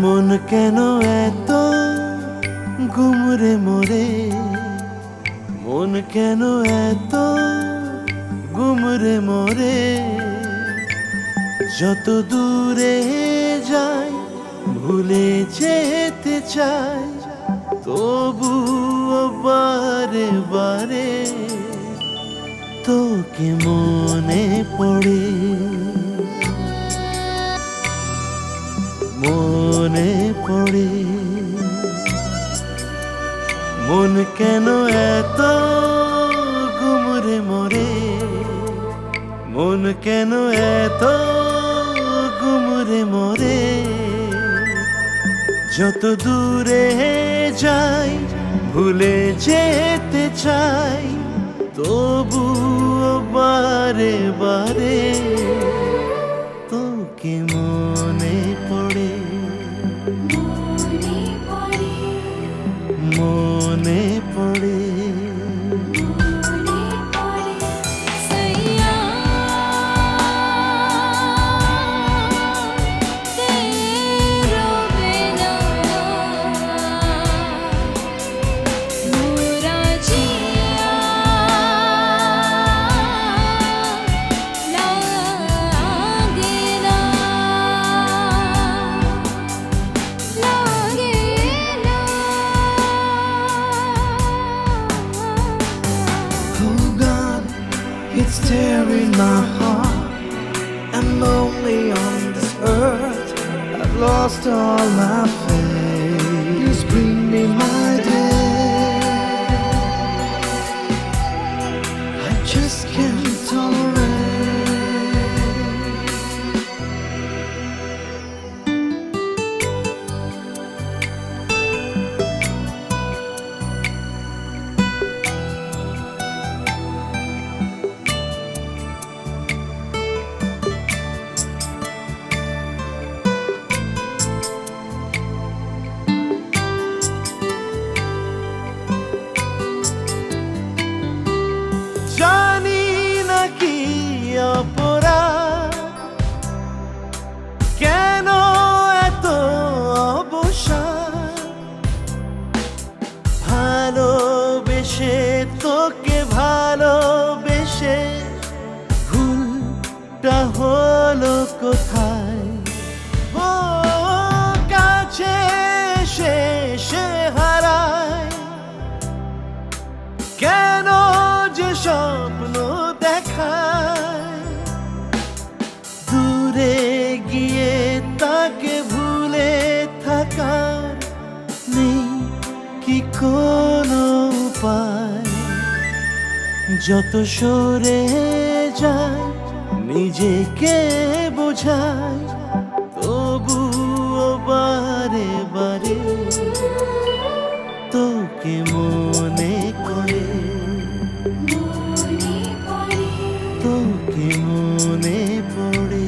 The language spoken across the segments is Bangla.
মন কেন এত গুমরে মরে, মন কেন এত গুমরে মরে। যত দূরে যাই ভুলে যেতে চাই, তবুও বারে বারে তোকে মনে পড়ে, মনে পড়ে। মন কেন এত গুমরে মরে, মন কেন এত গুমরে মরে। যত দূরে যাই ভুলে যেতে চাই, তবুও বারে বারে তোকে মনে পড়ে, মনে পড়ে। It's tearing my heart. I'm lonely on this earth. I've lost all my faith. Please bring me my day. I just can't tolerate. জানি না কি অপরাধ, কেন এত অবসাদ। ভালোবেসে তোকে ভালোবেসে ভুলটা হলো কোথায়। ও কাছে এসে সে হারায়, কেন যে স্বপ্ন দেখায়। দূরে গিয়ে তাকে ভুলে থাকার নেই কি কোনো উপায়। যত সরে যায় নিজেকে বোঝায়, তবুও বারে বারে তোকে মনে করে, তোকে মনে পড়ে।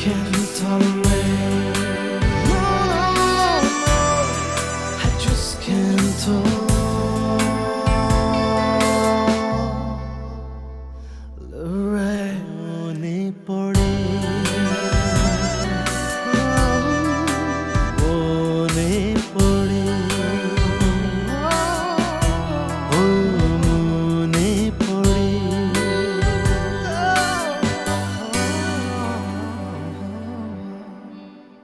Can't tolerate.